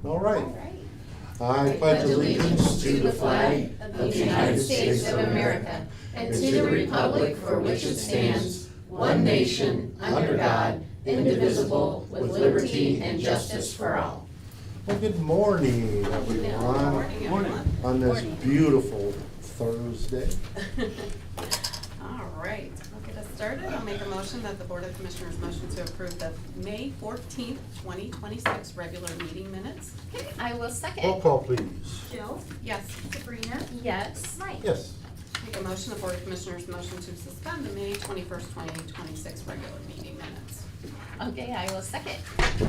All right. All right. I pledge allegiance to the flag of the United States of America and to the republic for which it stands, one nation, under God, indivisible, with liberty and justice for all. Well, good morning, everyone. Good morning. On this beautiful Thursday. All right, we'll get us started. I'll make a motion that the Board of Commissioners motion to approve the May 14th, 2026 regular meeting minutes. Okay, I will second. Roll call, please. Jill, Yes. Sabrina, Yes. Mike. Yes. Make a motion, the Board of Commissioners motion to suspend the May 21st, 2026 regular meeting minutes. Okay, I will second.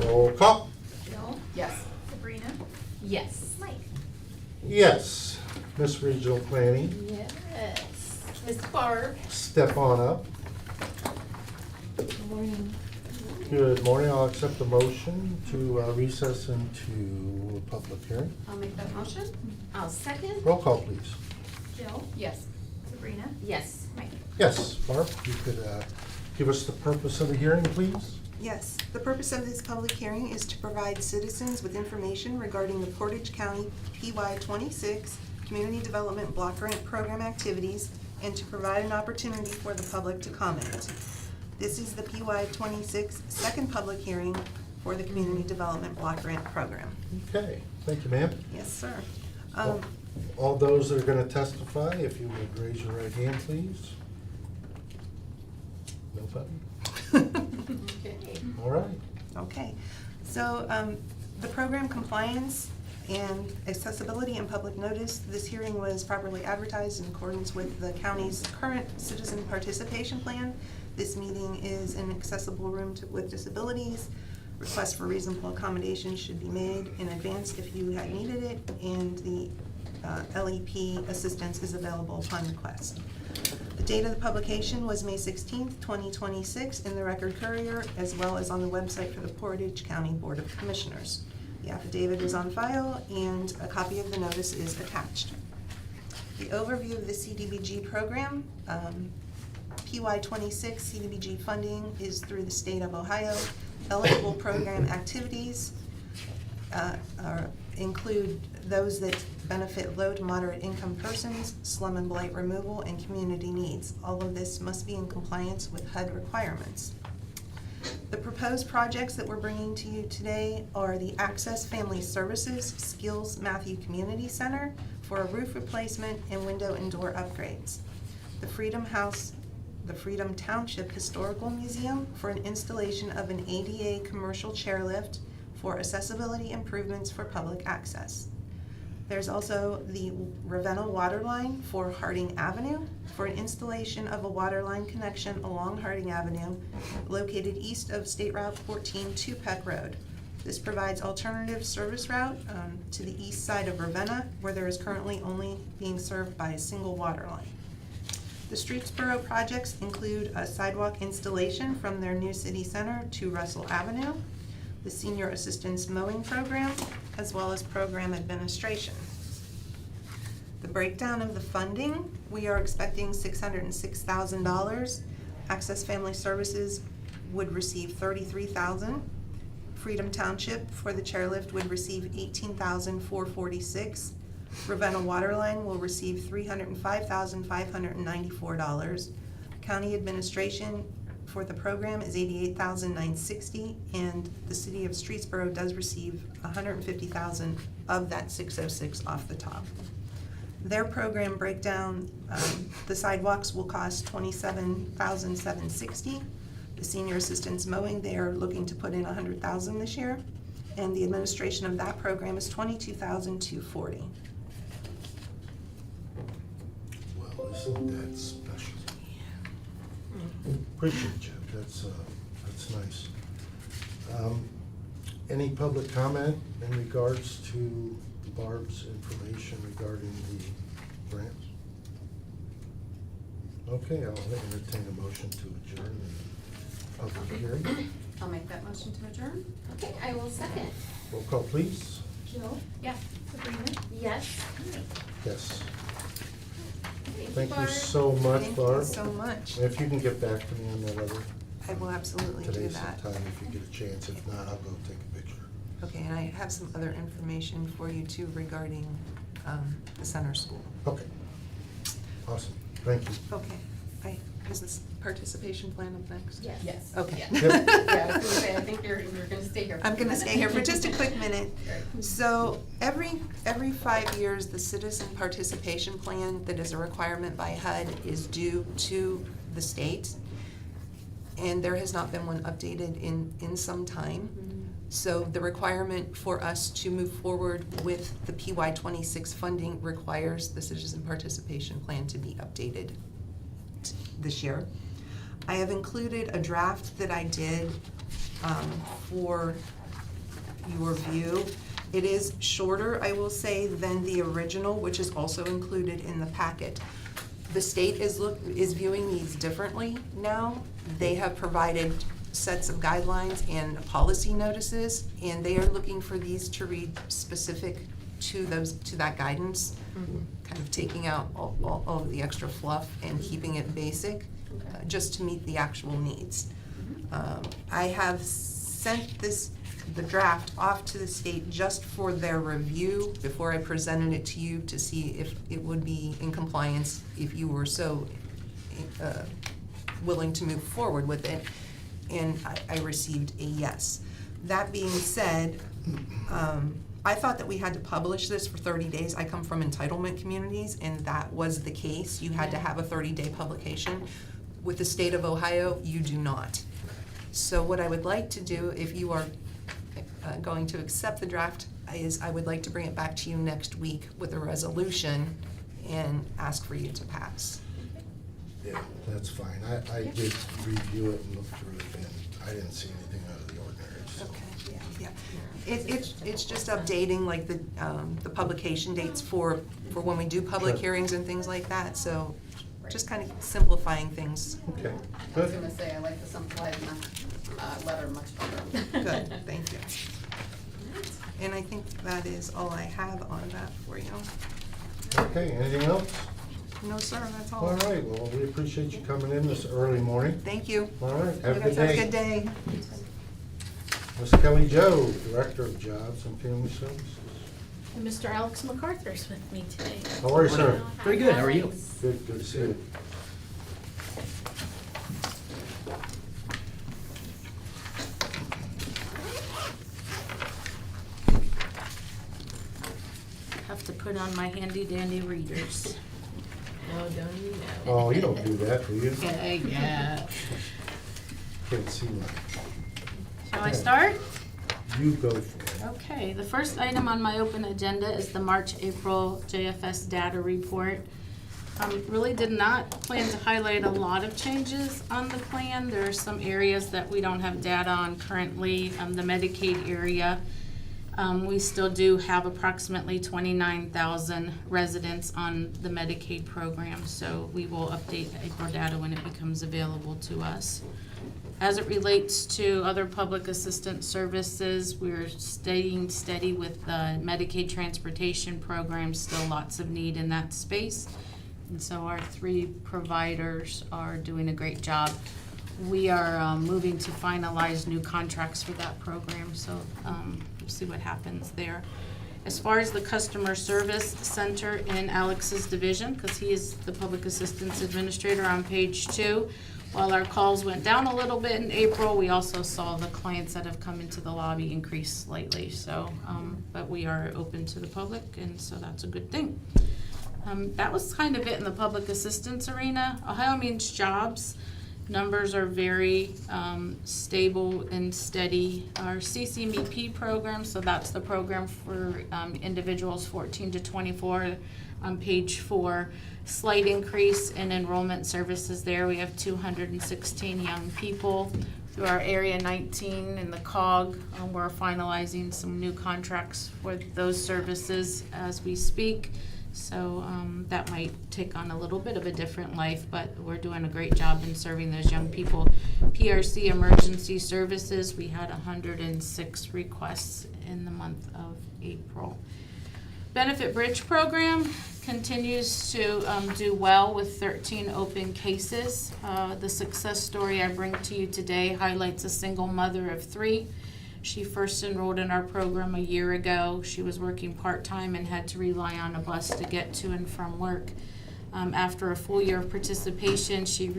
Roll call. Jill, Yes. Sabrina, Yes. Mike. Yes. Miss Regional Planning, Yes. Ms. Barb. step on up. Good morning. Good morning. I'll accept the motion to recess into a public hearing. I'll make that motion. I'll second. Roll call, please. Jill, Yes. Sabrina, Yes. Mike. Yes, Barb, you could give us the purpose of the hearing, please? Yes, the purpose of this public hearing is to provide citizens with information regarding the Portage County PY 26 Community Development Block Grant Program activities and to provide an opportunity for the public to comment. This is the PY 26 second public hearing for the Community Development Block Grant Program. Okay, thank you, ma'am. Yes, sir. All those that are going to testify, if you would raise your right hand, please. Nobody? Okay. All right. Okay, so the program compliance and accessibility and public notice, this hearing was properly advertised in accordance with the county's current citizen participation plan. This meeting is an accessible room with disabilities. Requests for reasonable accommodations should be made in advance if you had needed it, and the LEP assistance is available upon request. The date of the publication was May 16th, 2026 in the Record Courier, as well as on the website for the Portage County Board of Commissioners. The affidavit is on file and a copy of the notice is attached. The overview of the CDBG program, PY 26 CDBG funding is through the state of Ohio. Eligible program activities include those that benefit low to moderate income persons, slum and blight removal, and community needs. All of this must be in compliance with HUD requirements. The proposed projects that we're bringing to you today are the Access Family Services Skills Matthew Community Center for a roof replacement and window and door upgrades. The Freedom Township Historical Museum for an installation of an ADA commercial chairlift for accessibility improvements for public access. There's also the Ravenna Water Line for Harding Avenue for an installation of a water line connection along Harding Avenue located east of State Route 14 to Peck Road. This provides alternative service route to the east side of Ravenna, where there is currently only being served by a single water line. The Streetsboro projects include a sidewalk installation from their new city center to Russell Avenue, the Senior Assistance Mowing Program, as well as program administration. The breakdown of the funding, we are expecting $606,000. Access Family Services would receive $33,000. Freedom Township for the chairlift would receive $18,446. Ravenna Waterline will receive $305,594. County administration for the program is $88,960, and the city of Streetsboro does receive $150,000 of that $606 off the top. Their program breakdown, the sidewalks will cost $27,760. The senior assistance mowing, they are looking to put in $100,000 this year, and the administration of that program is $22,240. Well, isn't that special? Appreciate you. That's nice. Any public comment in regards to Barb's information regarding the grants? Okay, I'll entertain a motion to adjourn the public hearing. I'll make that motion to adjourn. Okay, I will second. Roll call, please. Jill, Yes. Sabrina, Yes. Yes. Thank Thank you so much, Thank Barb. you so much. And if you can get back to me on that other I will absolutely do today that. sometime if you get a chance. If not, I'll go take a picture. Okay, and I have some other information for you too regarding the center school. Okay. Awesome, thank you. Okay, is this participation plan up next? Yes. Yes. Okay. Yeah. Yep. Yeah, I was gonna say, I think you're gonna stay here. for I'm a gonna minute. stay here for just a quick minute. Right. So every 5 years, the citizen participation plan that is a requirement by HUD is due to the state. And there has not been one updated in some time. So the requirement for us to move forward with the PY 26 funding requires the citizen participation plan to be updated this year. I have included a draft that I did for your view. It is shorter, I will say, than the original, which is also included in the packet. The state is viewing these differently now. They have provided sets of guidelines and policy notices, and they are looking for these to read specific to that guidance, kind of taking out all of the extra fluff and keeping it basic, just to meet the actual needs. I have sent the draft off to the state just for their review before I presented it to you to see if it would be in compliance if you were so willing to move forward with it, and I received a yes. That being said, I thought that we had to publish this for 30 days. I come from entitlement communities, and that was the case. You had to have a 30-day publication. With the state of Ohio, you do not. So what I would like to do, if you are going to accept the draft, is I would like to bring it back to you next week with a resolution and ask for you to pass. Yeah, that's fine. I did review it and look through it, and I didn't see anything out of the ordinary, so. Okay, yeah. It's just updating like the publication dates for when we do public Sure. hearings and things like that, so just kind of simplifying things. Okay, I was good. gonna say, I like the simplified letter much better. Good, thank you. And I think that is all I have on that for you. Okay, anything else? No, sir, that's all. All right, well, we appreciate you coming in this early morning. Thank you. All right, have a You good guys have a day. good day. Ms. Kelly Jo, Director of Jobs and Family Services. And Mr. Alex MacArthur is with me today. How are you, sir? Very good, how are you? Good to see you. Have to put on my handy dandy readers. No, don't you know? Oh, you don't do that, do you? Yeah. Can't see mine. Shall I start? You go for it. Okay, the first item on my open agenda is the March-April JFS data report. Really did not plan to highlight a lot of changes on the plan. There are some areas that we don't have data on currently. The Medicaid area, we still do have approximately 29,000 residents on the Medicaid program, so we will update the April data when it becomes available to us. As it relates to other public assistance services, we're staying steady with the Medicaid transportation program, still lots of need in that space. And so our 3 providers are doing a great job. We are moving to finalize new contracts for that program, so we'll see what happens there. As far as the customer service center in Alex's division, because he is the public assistance administrator on page 2, while our calls went down a little bit in April, we also saw the clients that have come into the lobby increase slightly. So, but we are open to the public, and so that's a good thing. That was kind of it in the public assistance arena. Ohio Means Jobs numbers are very stable and steady. Our CCMEP program, so that's the program for individuals 14 to 24 on page 4. Slight increase in enrollment services there. We have 216 young people. Through our Area 19 and the COG, we're finalizing some new contracts for those services as we speak. So that might take on a little bit of a different life, but we're doing a great job in serving those young people. PRC Emergency Services, we had 106 requests in the month of April. Benefit Bridge Program continues to do well with 13 open cases. The success story I bring to you today highlights a single mother of 3 She first enrolled in our program a year ago. She was working part-time and had to rely on a bus to get to and from work. After a full year of participation, she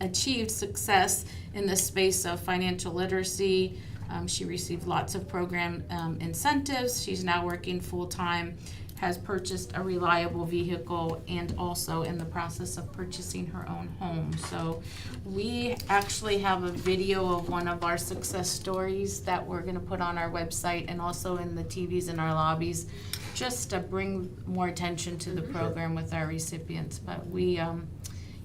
achieved success in the space of financial literacy. She received lots of program incentives. She's now working full-time, has purchased a reliable vehicle, and also in the process of purchasing her own home. So we actually have a video of one of our success stories that we're gonna put on our website and also in the TVs in our lobbies, just to bring more attention to the program with our recipients. But we,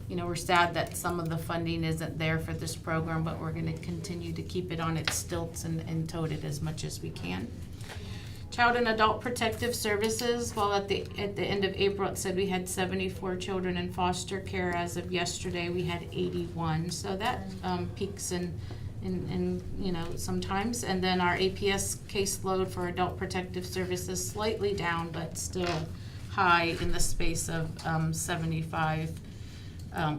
we're sad that some of the funding isn't there for this program, but we're gonna continue to keep it on its stilts and tote it as much as we can. Child and Adult Protective Services, well, at the end of April, it said we had 74 children in foster care. As of yesterday, we had 81. So that peaks in sometimes. And then our APS caseload for Adult Protective Services slightly down, but still high in the space of 75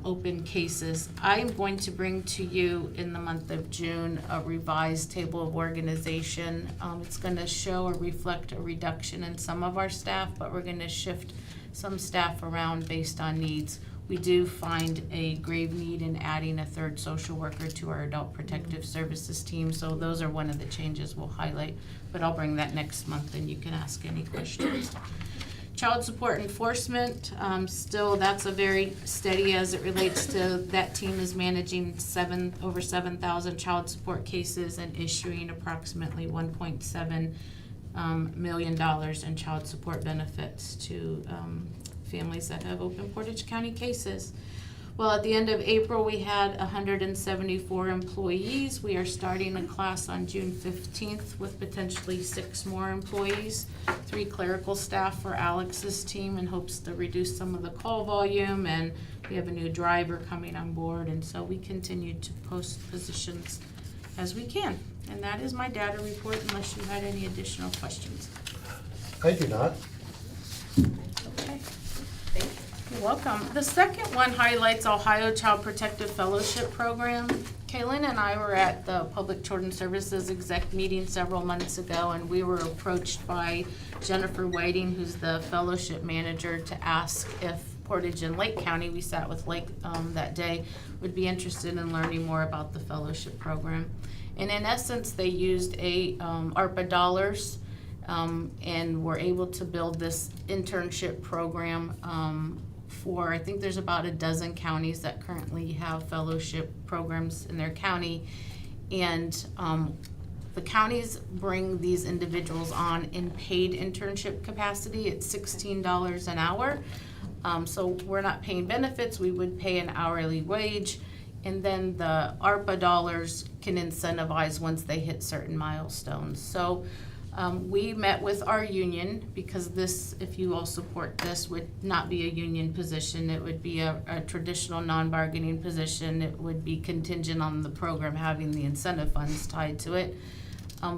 open cases. I'm going to bring to you in the month of June a revised table of organization. It's going to show or reflect a reduction in some of our staff, but we're going to shift some staff around based on needs. We do find a grave need in adding a third social worker to our Adult Protective Services team, so those are one of the changes we'll highlight, but I'll bring that next month and you can ask any questions. Child support enforcement, still that's a very steady as it relates to, that team is managing over 7,000 child support cases and issuing approximately $1.7 million in child support benefits to families that have open Portage County cases. Well, at the end of April, we had 174 employees. We are starting a class on June 15th with potentially 6 more employees, 3 clerical staff for Alex's team in hopes to reduce some of the call volume, and we have a new driver coming on board, and so we continue to post positions as we can. And that is my data report, unless you had any additional questions. I do not. Okay. You're welcome. The second one highlights Ohio Child Protective Fellowship Program. Kaylin and I were at the Public Children's Services exec meeting several months ago, and we were approached by Jennifer Whiting, who's the fellowship manager, to ask if Portage and Lake County, we sat with Lake that day, would be interested in learning more about the fellowship program. And in essence, they used ARPA dollars and were able to build this internship program for, I think there's about a dozen counties that currently have fellowship programs in their county. And the counties bring these individuals on in paid internship capacity. It's $16 an hour. So we're not paying benefits, we would pay an hourly wage. And then the ARPA dollars can incentivize once they hit certain milestones. So we met with our union, because this, if you all support this, would not be a union position. It would be a traditional non-bargaining position. It would be contingent on the program having the incentive funds tied to it.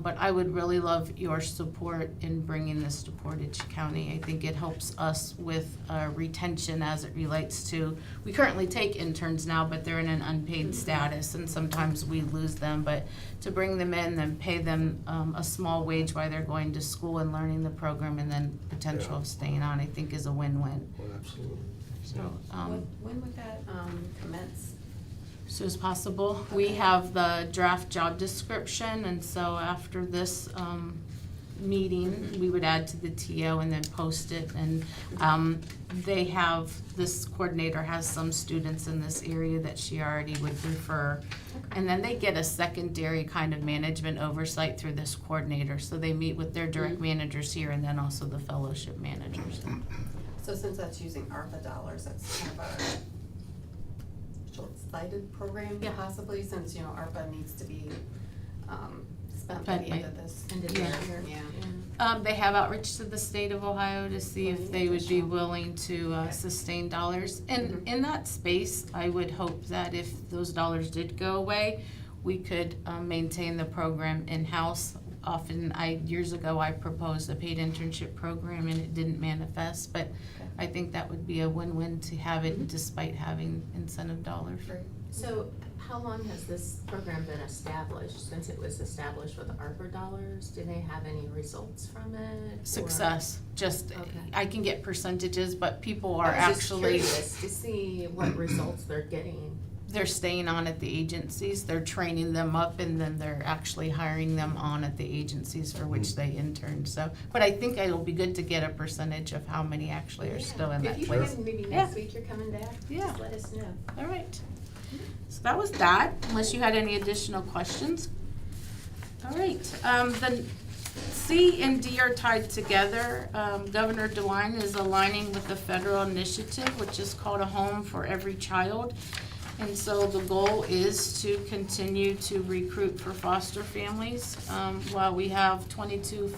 But I would really love your support in bringing this to Portage County. I think it helps us with retention as it relates to, we currently take interns now, but they're in an unpaid status, and sometimes we lose them. But to bring them in and pay them a small wage while they're going to school and learning the program, and then potential of staying on, I think is a win-win. Well, absolutely. So, When would that commence? as soon as possible. We have the draft job description, and so after this meeting, we would add to the TO and then post it. And they have, this coordinator has some students in this area that she already would refer. And then they get a secondary kind of management oversight through this coordinator. So they meet with their direct managers here, and then also the fellowship managers. So since that's using ARPA dollars, that's kind of a short-sighted program, Yeah. possibly, since, ARPA needs to be spent by the end of this. End of the year. Yeah. They have outreach to the state of Ohio to see if they would be willing to sustain dollars. And in that space, I would hope that if those dollars did go away, we could maintain the program in-house. Often, years ago, I proposed a paid internship program and it didn't manifest, but I think that would be a win-win to have it despite having incentive dollars. Great. So how long has this program been established? Since it was established with ARPA dollars, do they have any results from it? or- Success, just, Okay. I can get percentages, but people are I was just actually, curious to see what results they're getting. they're staying on at the agencies, they're training them up, and then they're actually hiring them on at the agencies for which they intern, so. But I think it'll be good to get a percentage of how many actually are still in that If you place. can, maybe Yeah. next week you're coming back, Yeah. just let us know. All right. So that was that, unless you had any additional questions. All right, the C and D are tied together. Governor DeWine is aligning with the federal initiative, which is called A Home for Every Child. And so the goal is to continue to recruit for foster families. While we have 22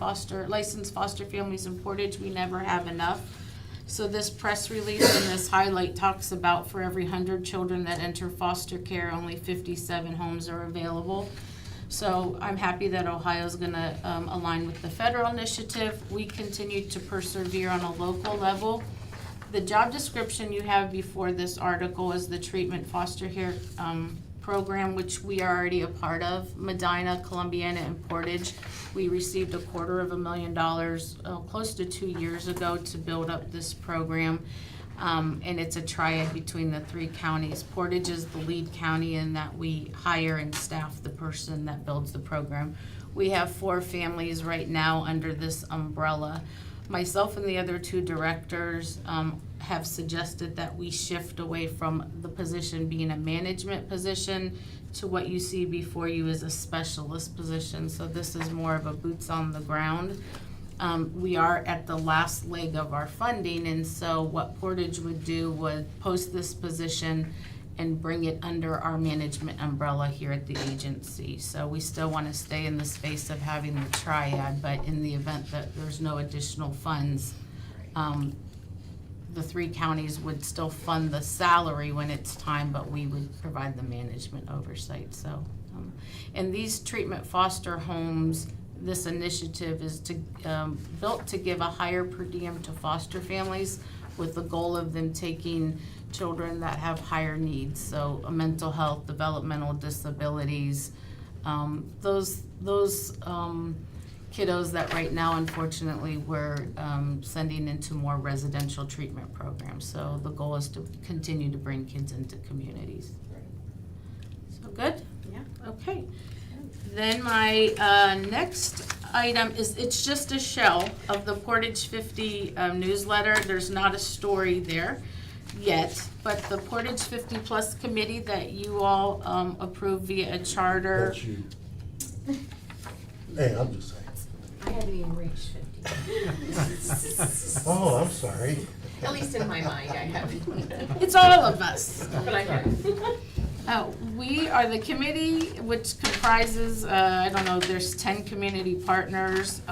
licensed foster families in Portage, we never have enough. So this press release and this highlight talks about for every 100 children that enter foster care, only 57 homes are available. So I'm happy that Ohio's gonna align with the federal initiative. We continue to persevere on a local level. The job description you have before this article is the treatment foster care program, which we are already a part of. Medina, Columbiana, and Portage. We received $250,000 close to 2 years ago to build up this program. And it's a triad between the 3 counties. Portage is the lead county in that we hire and staff the person that builds the program. We have 4 families right now under this umbrella. Myself and the other 2 directors have suggested that we shift away from the position being a management position to what you see before you as a specialist position. So this is more of a boots on the ground. We are at the last leg of our funding, and so what Portage would do would post this position and bring it under our management umbrella here at the agency. So we still want to stay in the space of having the triad, but in the event that there's no additional funds, the 3 counties would still fund the salary when it's time, but we would provide the management oversight, so. And these treatment foster homes, this initiative is built to give a higher per diem to foster families with the goal of them taking children that have higher needs, so mental health, developmental disabilities, those kiddos that right now unfortunately we're sending into more residential treatment programs. So the goal is to continue to bring kids into communities. So good? Yeah. Okay. Then my next item is, it's just a shell of the Portage 50 newsletter. There's not a story there yet, but the Portage 50 Plus committee that you all approved via a charter. That's you. Hey, I'm just saying. I haven't even reached 50. Oh, I'm sorry. At least in my mind, I haven't. It's all of us. But I have. We are the committee, which comprises, I don't know, there's 10 community partners.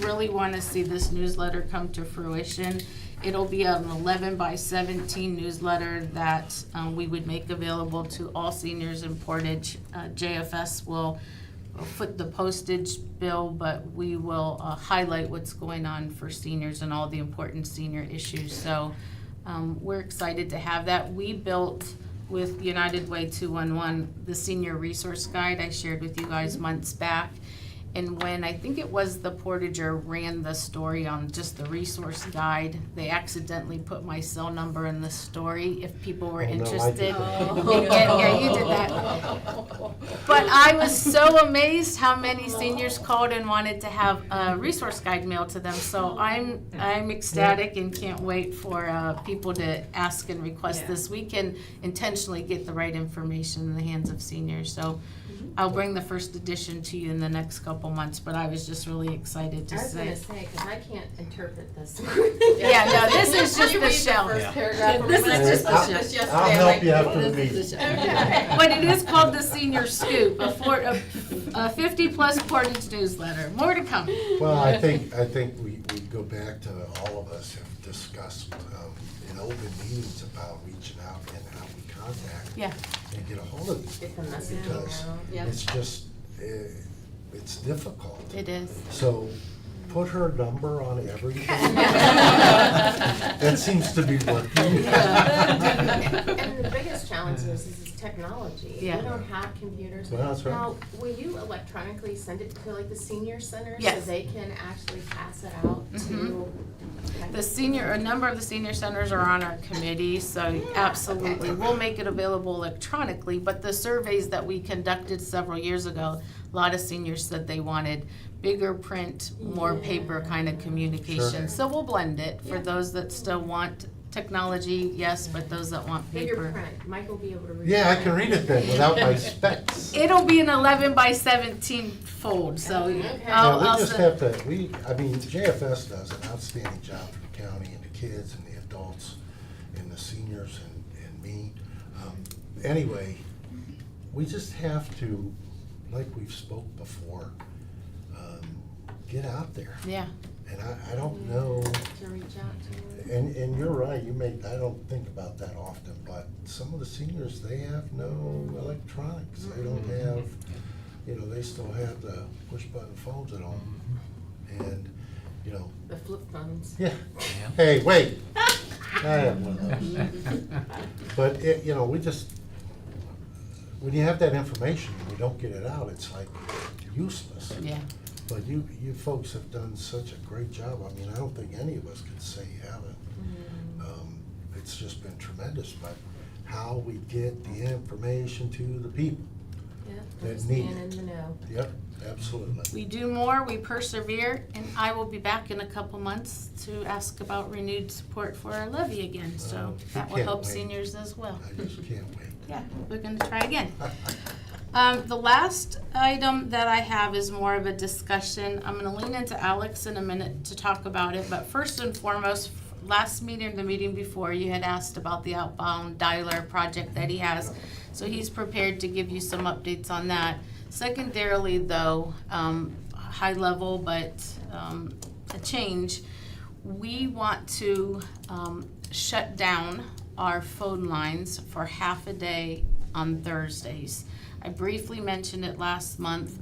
Really want to see this newsletter come to fruition. It'll be an 11/17 newsletter that we would make available to all seniors in Portage. JFS will foot the postage bill, but we will highlight what's going on for seniors and all the important senior issues. So we're excited to have that. We built with United Way 211 the senior resource guide I shared with you guys months back. And when I think it was the Portager ran the story on just the resource guide, they accidentally put my cell number in the story if people were Oh, no, I did interested. that. Yeah, you did that. But I was so amazed how many seniors called and wanted to have a resource guide mailed to them. So I'm ecstatic and can't wait for people to ask and request this. We can intentionally get the right information in the hands of seniors. So I'll bring the first edition to you in the next couple months, but I was just really excited to I was say. gonna say, because I can't interpret this. Yeah, no, this is just You the read shell. first paragraph for me. This is When I just first the watched shell. this yesterday, I'll I'm help like, you after the "This is meeting." Okay. But it is called the Senior Scoop, a 50 plus Portage newsletter. More to come. Well, I think we go back to all of us have discussed in open meetings about reaching out and how we contact Yeah. and get a hold of these Get the people messaging because out. Yep. it's just, it's difficult. It is. So put her number on everything? That seems to be working. And the biggest challenge is technology. Yeah. We don't have computers. Well, that's right. Now, will you electronically send it to like the senior center? Yes. So they can actually pass it out to? A number of the senior centers are on our committee, so absolutely, we'll make it available electronically, but the surveys that we conducted several years ago, a lot of seniors said they wanted bigger print, more paper kind of communication, Sure. so we'll blend it for Yeah. those that still want technology, yes, but those that want Bigger paper. print. Mike will be able to read. Yeah, I can read it then without my specs. It'll be an 11 by 17 fold, so Okay. I'll Yeah, we just send- have to, JFS does an outstanding job for the county and the kids and the adults and the seniors and me. Anyway, we just have to, like we've spoke before, get out there. Yeah. And I don't know, To reach out to. and you're right, I don't think about that often, but some of the seniors, they have no electronics. They don't have, they still have the push button phones at home. And, The flip phones. yeah, hey, wait, I have one of those. But when you have that information and you don't get it out, it's like useless. Yeah. But you folks have done such a great job. I mean, I don't think any of us can say you haven't. It's just been tremendous, but how we get the information to the people. Yeah, That just need being it. in the know. Yep, absolutely. We do more, we persevere, and I will be back in a couple months to ask about renewed support for our levy again, so that will can't help wait. seniors as well. I just can't wait. Yeah, we're gonna try again. The last item that I have is more of a discussion. I'm gonna lean into Alex in a minute to talk about it, but first and foremost, last meeting, the meeting before, you had asked about the outbound dialer project that he has. So he's prepared to give you some updates on that. Secondarily, though, high level, but a change, we want to shut down our phone lines for half a day on Thursdays. I briefly mentioned it last month,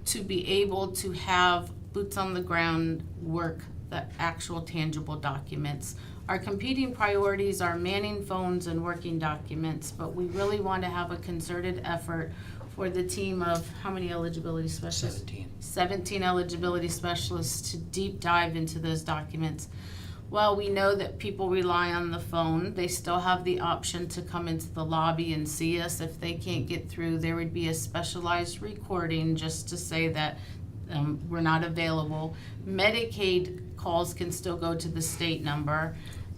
to be able to have boots on the ground work, the actual tangible documents. Our competing priorities are manning phones and working documents, but we really want to have a concerted effort for the team of, how many eligibility specialists? 17 eligibility specialists to deep dive into those documents. While we know that people rely on the phone, they still have the option to come into the lobby and see us. If they can't get through, there would be a specialized recording just to say that we're not available. Medicaid calls can still go to the state number.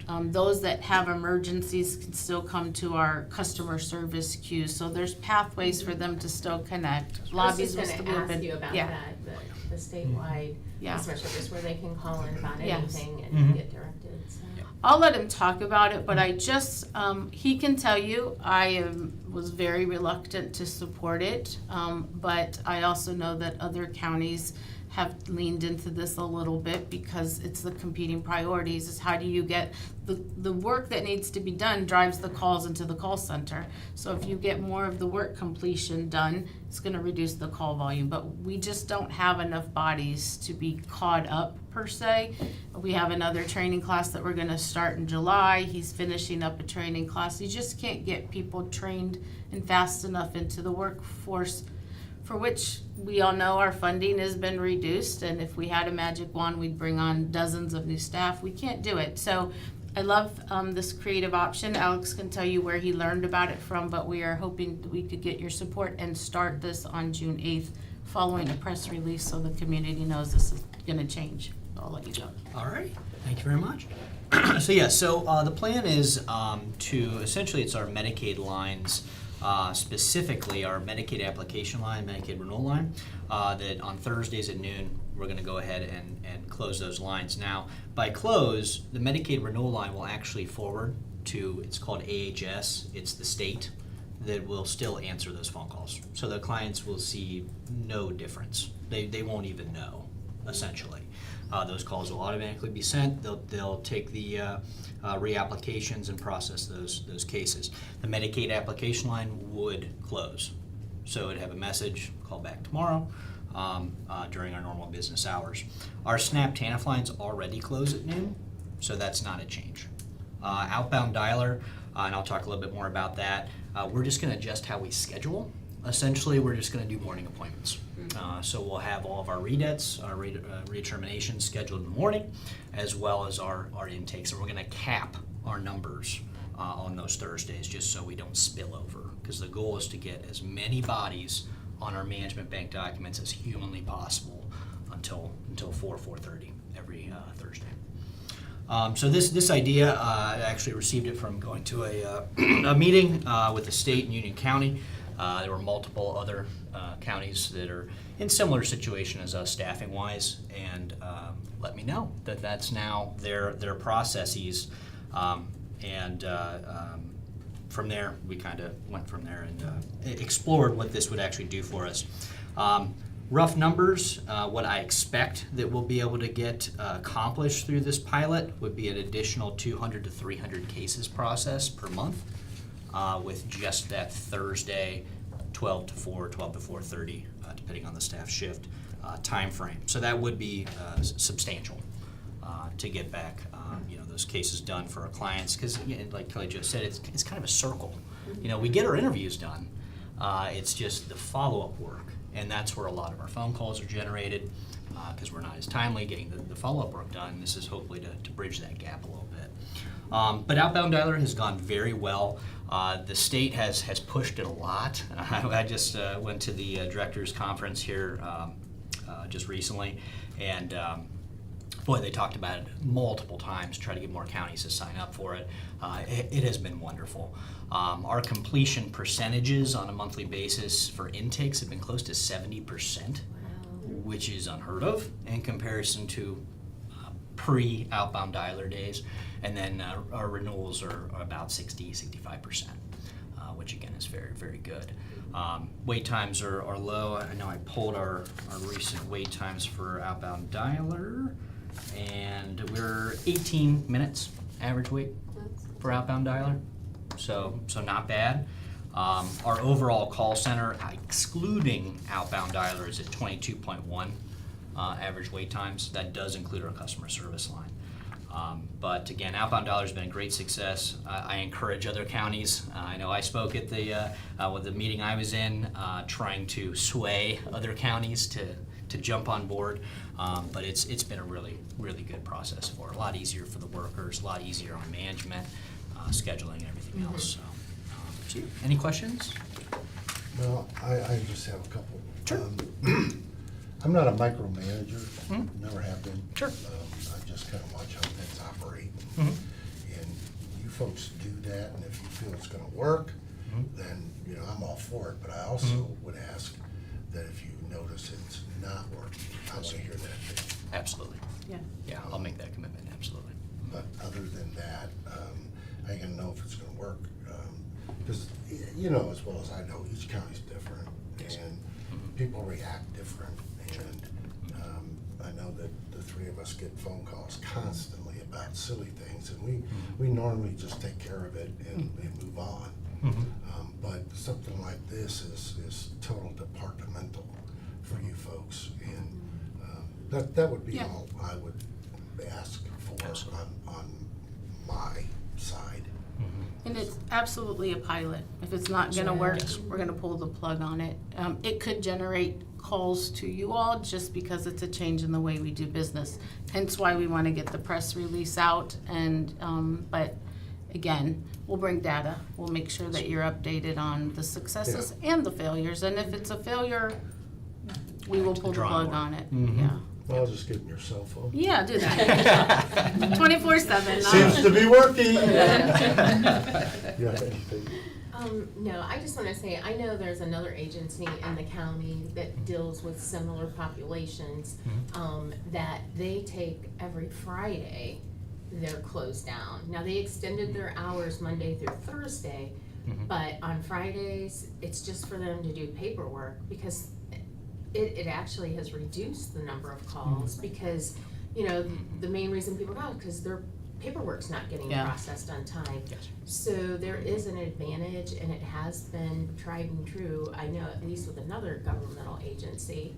Those that have emergencies can still come to our customer service queue. So there's pathways for them to still connect. I was Lobbies will just still gonna be ask open. you about Yeah. that, the statewide Yeah. customer service where they can call in about Yes. anything and get directed, so. I'll let him talk about it, but I just, he can tell you, was very reluctant to support it. But I also know that other counties have leaned into this a little bit because it's the competing priorities, is how do you get, the work that needs to be done drives the calls into the call center. So if you get more of the work completion done, it's gonna reduce the call volume, but we just don't have enough bodies to be caught up per se. We have another training class that we're gonna start in July. He's finishing up a training class. You just can't get people trained and fast enough into the workforce, for which we all know our funding has been reduced, and if we had a magic wand, we'd bring on dozens of new staff. We can't do it. So I love this creative option. Alex can tell you where he learned about it from, but we are hoping that we could get your support and start this on June 8th, following a press release so the community knows this is gonna change. I'll let you go. All right, thank you very much. The plan is to, essentially it's our Medicaid lines, specifically our Medicaid application line, Medicaid renewal line, that on Thursdays at noon, we're gonna go ahead and close those lines. Now, by close, the Medicaid renewal line will actually forward to, it's called AHS, it's the state that will still answer those phone calls. So the clients will see no difference. They won't even know, essentially. Those calls will automatically be sent. They'll take the reapplications and process those cases. The Medicaid application line would close. So it'd have a message, call back tomorrow. during our normal business hours. Our SNAP TANF lines already close at noon, so that's not a change. Outbound dialer, and I'll talk a little bit more about that. We're just gonna adjust how we schedule. Essentially, we're just gonna do morning appointments. So we'll have all of our redets, our redeterminations scheduled in the morning, as well as our intakes. And we're gonna cap our numbers on those Thursdays, just so we don't spill over. Because the goal is to get as many bodies on our management bank documents as humanly possible until 4:30 every Thursday. So this idea, I actually received it from going to a meeting with the state and Union County. There were multiple other counties that are in similar situation as us staffing wise, and let me know that that's now their processes. From there, we kind of went from there and explored what this would actually do for us. Rough numbers, what I expect that we'll be able to get accomplished through this pilot would be an additional 200 to 300 cases processed per month with just that Thursday 12 to 4, 12 to 4:30, depending on the staff shift time frame. So that would be substantial to get back those cases done for our clients, because like Kelly just said, it's kind of a circle. We get our interviews done. It's just the follow-up work, and that's where a lot of our phone calls are generated, because we're not as timely getting the follow-up work done. This is hopefully to bridge that gap a little bit. But outbound dialer has gone very well. The state has pushed it a lot. I just went to the directors conference here just recently, and boy, they talked about it multiple times, try to get more counties to sign up for it. It has been wonderful. Our completion percentages on a monthly basis for intakes have been close to 70%, which is unheard of in comparison to pre-outbound dialer days. And then our renewals are about 65%, which again is very, very good. Wait times are low. I know I pulled our recent wait times for outbound dialer, and we're 18 minutes average wait for outbound dialer, so not bad. Our overall call center, excluding outbound dialer, is at 22.1 average wait times. That does include our customer service line. But again, outbound dialer has been a great success. I encourage other counties. I know I spoke at with the meeting I was in, trying to sway other counties to jump on board. But it's been a really, really good process for it. A lot easier for the workers, a lot easier on management, scheduling, and everything else. So, any questions? Well, I just have a couple. Sure. I'm not a micromanager, never have been. Sure. I just kind of watch how things operate. Mhm. And you folks do that, and if you feel it's gonna work, then, I'm all for it. But I also would ask that if you notice it's not working, I want to hear that too. Absolutely. Yeah. Yeah, I'll make that commitment, absolutely. But other than that, I ain't gonna know if it's gonna work. Because, as well as I know, each county's different, Yes. and people react different. And I know that the three of us get phone calls constantly about silly things, and we normally just take care of it and move on. But something like this is total departmental for you folks, and that would be all I would ask for on my side. And it's absolutely a pilot. If it's not gonna work, we're gonna pull the plug on it. It could generate calls to you all just because it's a change in the way we do business. Hence why we wanna get the press release out, and, but again, we'll bring data. We'll make sure that you're updated on the successes and the failures, and if it's a failure, we will pull the drawing plug board. on it, yeah. Well, I'll just give them your cell phone. Yeah, do that. 24/7. Seems to be working. You have anything? No, I just wanna say, I know there's another agency in the county that deals with similar populations, that they take every Friday, they're closed down. Now, they extended their hours Monday through Thursday, but on Fridays, it's just for them to do paperwork, because it actually has reduced the number of calls, because, the main reason people go is because their paperwork's not getting processed on time. Yes. So there is an advantage, and it has been tried and true, I know, at least with another governmental agency,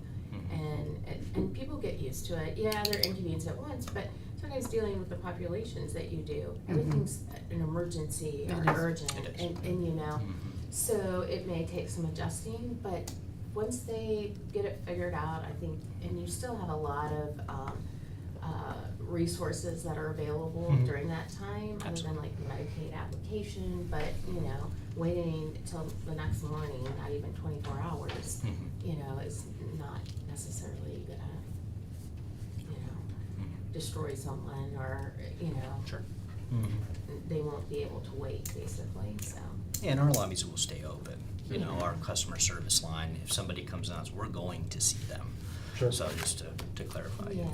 And people get used to it. Yeah, they're inconvenienced at once, but sometimes dealing with the populations that you do, everything's an emergency or It is. urgent, It is. and you know, Mhm. so it may take some adjusting, but once they get it figured out, I think, and you still have a lot of, resources that are available Mhm. during that time, other than Absolutely. like the Medicaid application, but, you know, waiting till the next morning, not even 24 hours, Mhm. you know, is not necessarily gonna, you know, Mhm. destroy someone or, you know, Sure. Mhm. they won't be able to wait, basically, so. Yeah, and our lobbies will stay open. You know, Yeah. our customer service line, if somebody comes on, we're going to see them. Sure. So just to clarify, Yeah.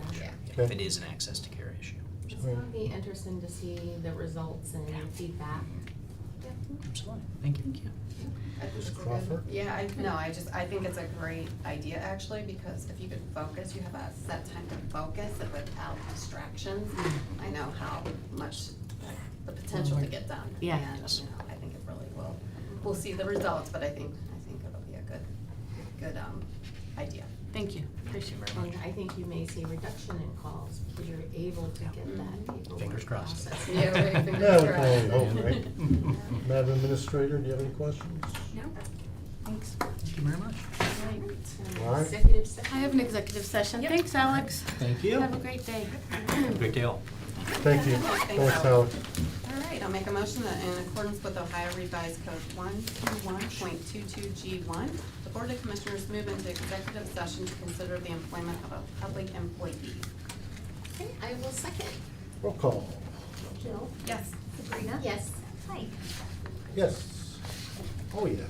if Okay. it is an access to care issue. So it'll be interesting to see the results and feedback. Yep. Absolutely. Thank you. Ms. Crawford? Yeah, I think it's a great idea actually, because if you could focus, you have a set time to focus and without distractions. I know how much the potential to get done. Yeah. And, you know, I think it really will, we'll see the results, but I think it'll be a good idea. Thank you, appreciate it very And much. I think you may see a reduction in calls because you're able to get that paperwork Fingers crossed. processed. Yeah, right, Yeah, fingers we can crossed. only hope, right? Madam Administrator, do you have any questions? No, thanks. Thank you very much. And All right. Executive session. I have an executive session. Thanks, Alex. Thank you. Have a great day. Great deal. Thank you. Thanks, Thanks, Alex. All right, I'll make a motion that in accordance with Ohio Revised Code 121.22G1, the Board of Commissioners move into executive session to consider the employment of a public employee. Okay, I will second. Roll call. Jill? Yes. Sabrina? Yes. Mike? Yes. Oh, yes.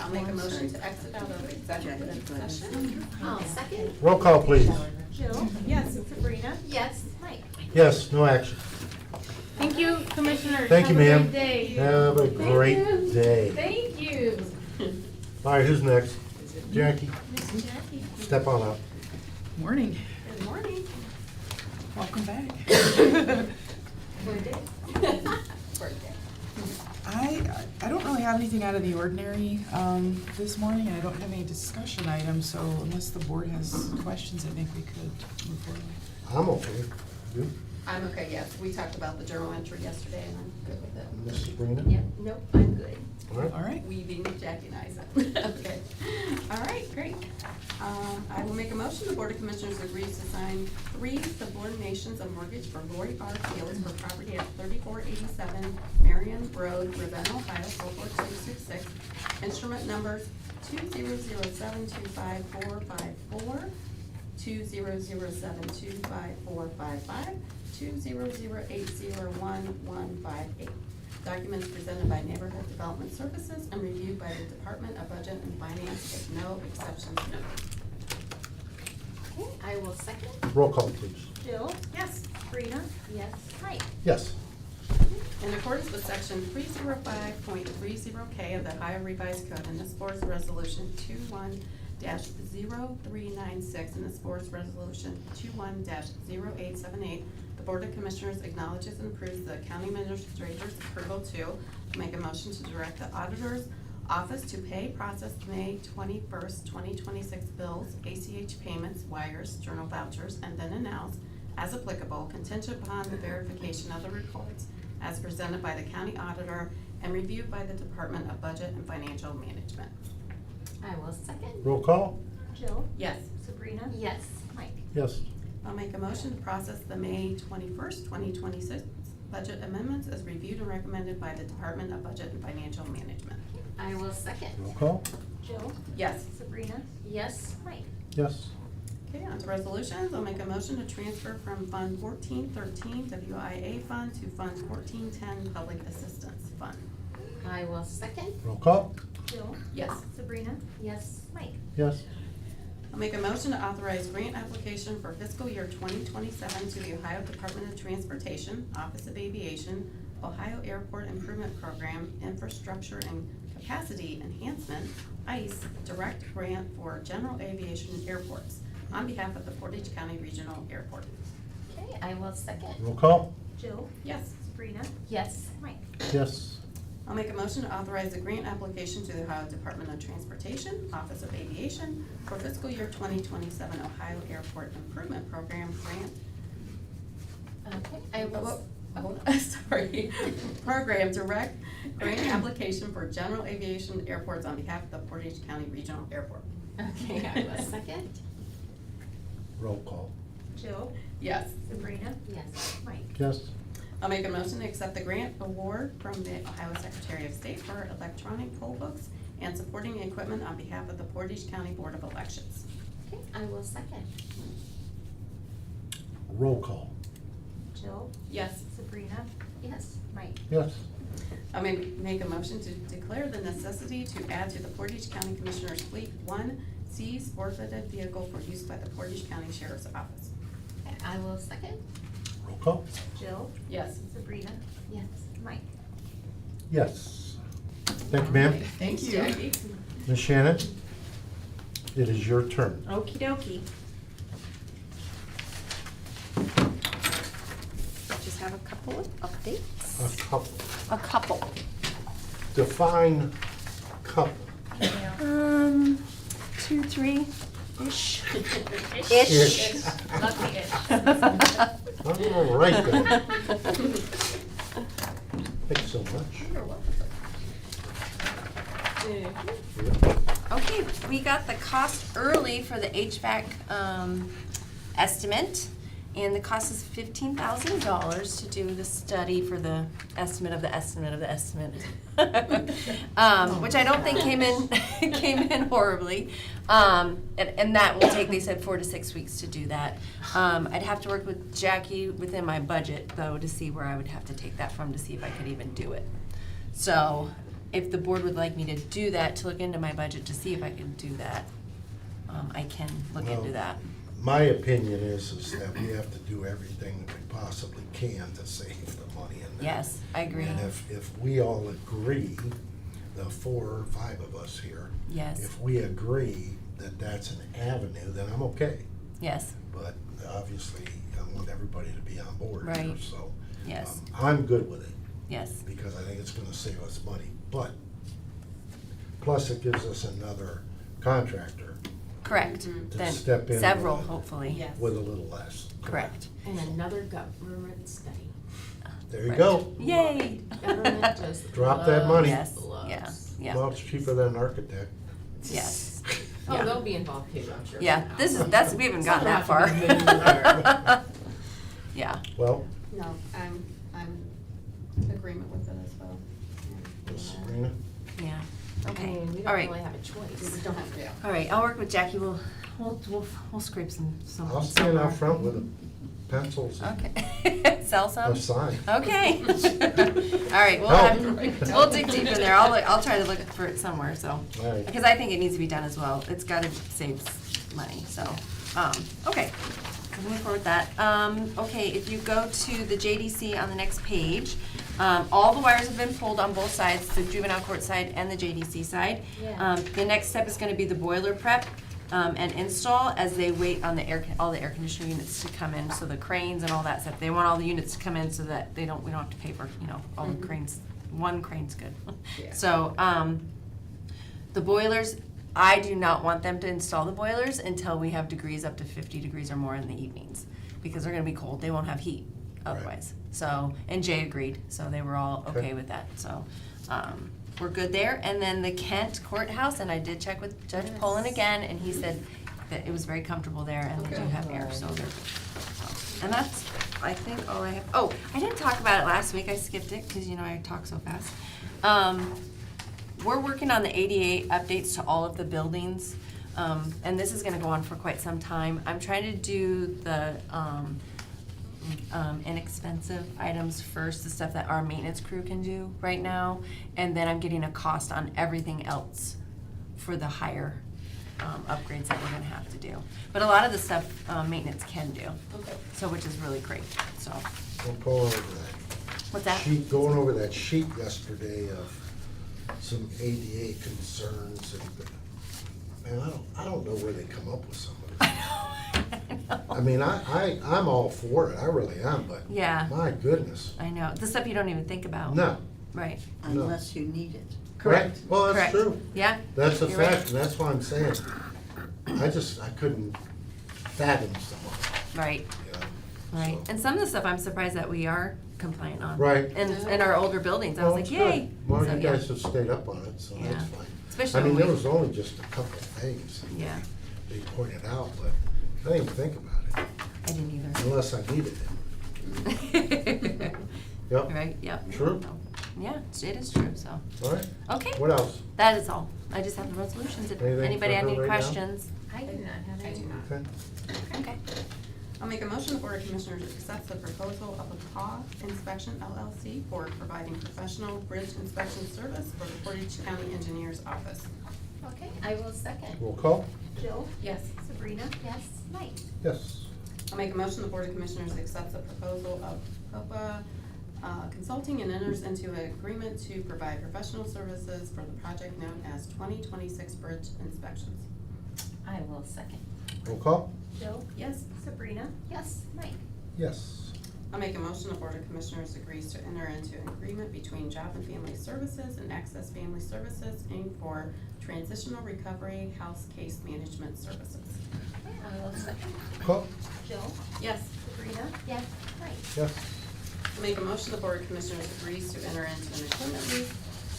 I'll make a motion to exit out of executive session. I'll second. Roll call, please. Jill? Yes. Sabrina? Yes. Mike? Yes, no action. Thank you, Commissioners. Thank you, Have a ma'am. great day. Have a great day. Thank you. All right, who's next? Jackie, Miss Jackie? step on up. Morning. Good morning. Welcome back. Birthday. I don't really have anything out of the ordinary this morning, and I don't have any discussion items, so unless the board has questions, I think we could move forward. I'm okay. You, I'm okay, yes. We talked about the journal entry yesterday and I'm good with it. Miss Sabrina? Yep, nope, I'm good. All right. All right. We being Jackie and I, so, okay. All right, great. I will make a motion, the Board of Commissioners agrees to sign 3 subordinations of mortgage for Lori R. Fields for property at 3487 Marion Road, Ravenna, Ohio, 44266. Instrument numbers 200725454, 200725455, 200801158. Documents presented by Neighborhood Development Services and reviewed by the Department of Budget and Finance with no exceptions noted. Okay, I will second. Roll call, please. Jill? Yes. Sabrina? Yes. Mike? Yes. In accordance with section 305.30K of the Ohio Revised Code and this board's resolution 21-0396 and this board's resolution 21-0878, the Board of Commissioners acknowledges and approves the county administrator's approval to make a motion to direct the auditor's office to pay, process May 21st, 2026 bills, ACH payments, wires, journal vouchers, and then announce, as applicable, contingent upon the verification of the reports as presented by the county auditor and reviewed by the Department of Budget and Financial Management. I will second. Roll call? Jill? Yes. Sabrina? Yes. Mike? Yes. I'll make a motion to process the May 21st, 2026 budget amendments as reviewed and recommended by the Department of Budget and Financial Management. I will second. Roll call? Jill? Yes. Sabrina? Yes. Mike? Yes. Okay, on to resolutions. I'll make a motion to transfer from Fund 1413 WIA Fund to Fund 1410 Public Assistance Fund. I will second. Roll call? Jill? Yes. Sabrina? Yes. Mike? Yes. I'll make a motion to authorize grant application for fiscal year 2027 to the Ohio Department of Transportation, Office of Aviation, Ohio Airport Improvement Program, Infrastructure and Capacity Enhancement, ICE, direct grant for general aviation airports on behalf of the Portage County Regional Airport. Okay, I will second. Roll call? Jill? Yes. Sabrina? Yes. Mike? Yes. I'll make a motion to authorize a grant application to the Ohio Department of Transportation, Office of Aviation, for fiscal year 2027 Ohio Airport Improvement Program grant. Okay, I will. Sorry. Program direct grant application for general aviation airports on behalf of the Portage County Regional Airport. Okay, I will second. Roll call? Jill? Yes. Sabrina? Yes. Mike? Yes. I'll make a motion to accept the grant award from the Ohio Secretary of State for electronic poll books and supporting equipment on behalf of the Portage County Board of Elections. Okay, I will second. Roll call? Jill? Yes. Sabrina? Yes. Mike? Yes. I may make a motion to declare the necessity to add to the Portage County Commissioners Fleet 1C sport-fitted vehicle for use by the Portage County Sheriff's Office. Okay, I will second. Roll call? Jill? Yes. Sabrina? Yes. Mike? Yes. Thank you, ma'am. Thanks, you. Jackie. Ms. Shannon, it is your turn. Okey dokey. Just have a couple of updates. A couple. A couple. Define couple. 2, 3-ish. Ish. Lucky-ish. All right then. Thank you so much. You're welcome. Okay, we got the cost early for the HVAC estimate, and the cost is $15,000 to do the study for the estimate of the estimate of the estimate, which I don't think came in horribly, and that will take, they said, 4 to 6 weeks to do that. I'd have to work with Jackie within my budget though to see where I would have to take that from to see if I could even do it. So if the board would like me to do that, to look into my budget to see if I can do that, I can look Well, into that. My opinion is that we have to do everything that we possibly can to save the money in there. Yes, I agree. And if we all agree, the 4 or 5 of us here, Yes, if we agree that that's an avenue, then I'm okay. yes, But obviously, I want everybody to be on board here, Right. so. yes, I'm good with it, yes, because I think it's gonna save us money. But, plus it gives us another contractor correct. Mhm. to Then step in several, with- hopefully. Yes. with a little less. Correct. And another government study. There you Right. go. Yay! Government just Drop that money. Yes, loves. yeah, yeah, Well, it's cheaper than an architect. yes. Oh, Yeah. they'll be involved too, I'm sure. Yeah, that's, we haven't gotten that far. Someone have to be moved. Yeah, Well, No, I'm in agreement with it as well. Ms. Sabrina, yeah, I okay, mean, we all don't right. really have a We choice. just don't have to, yeah. All right, I'll work with Jackie, we'll scrape some. I'll stand out front with the pencils and Okay, sell some? a sign. Okay. All right, we'll dig deep in there, I'll try to look for it somewhere, so. All right. Because I think it needs to be done as well, it's gotta save money, so, okay. So move forward with that. Okay, if you go to the JDC on the next page, all the wires have been pulled on both sides, the juvenile court side and the JDC side. Yeah. The next step is gonna be the boiler prep, and install as they wait on all the air conditioner units to come in, so the cranes and all that stuff. They want all the units to come in so that we don't have to pay for, all the cranes. One crane's good. Yeah. So, the boilers, I do not want them to install the boilers until we have degrees up to 50 degrees or more in the evenings, because they're gonna be cold, they won't have heat otherwise. So, and Jay agreed, so they were all Okay. okay with that, so, we're good there. And then the Kent Courthouse, and I did check with Judge Pullen again, and he said that it was very comfortable there, and they do Okay. have air, so they're good. And that's, I think, all I have. Oh, I didn't talk about it last week, I skipped it, because I talk so fast. We're working on the ADA updates to all of the buildings, and this is gonna go on for quite some time. I'm trying to do the, inexpensive items first, the stuff that our maintenance crew can do right now, and then I'm getting a cost on everything else for the higher, upgrades that we're gonna have to do. But a lot of the stuff, maintenance can do, Okay. so, which is really great, so. We'll go over that. What's that? Going over that sheet yesterday of some ADA concerns and, man, I don't know where they come up with some of it. I mean, I'm all for it, I really am, but Yeah. my goodness, I know, the stuff you don't even think about. no. Right, No. Unless you need it. correct. Right? Well, that's Correct. true. Yeah, That's a You're right. fact, and that's why I'm saying, I couldn't fathom some of right, it, right. So- And some of the stuff I'm surprised that we are compliant on. Right. In our older buildings, I was Well, like, it's good. yay. Well, So, you yeah. guys have stayed up on it, so Yeah. that's fine. Especially I mean, when there we- was only just a couple of things that Yeah, they pointed out, but I didn't even think about it, I didn't either. unless I needed it. Yep. Right, yep. True. Yeah, it is true, so, All right, okay. what else? That is all. I just have the resolutions. If Anything anybody for had her any right now? questions. I do not have I any. do not. Okay. Okay. I'll make a motion, the Board of Commissioners accepts the proposal of a PAW Inspection LLC for providing professional bridge inspection service for the Portage County Engineers Office. Okay, I will second. Roll call? Jill? Yes. Sabrina? Yes. Mike? Yes. I'll make a motion, the Board of Commissioners accepts the proposal of COPA Consulting and enters into an agreement to provide professional services for the project known as 2026 Bridge Inspections. I will second. Roll call? Jill? Yes. Sabrina? Yes. Mike? Yes. I'll make a motion, the Board of Commissioners agrees to enter into an agreement between Job and Family Services and Access Family Services, Inc. for transitional recovery house case management services. I will second. Call? Jill? Yes. Sabrina? Yes. Mike? Yes. I'll make a motion, the Board of Commissioners agrees to enter into an equipment lease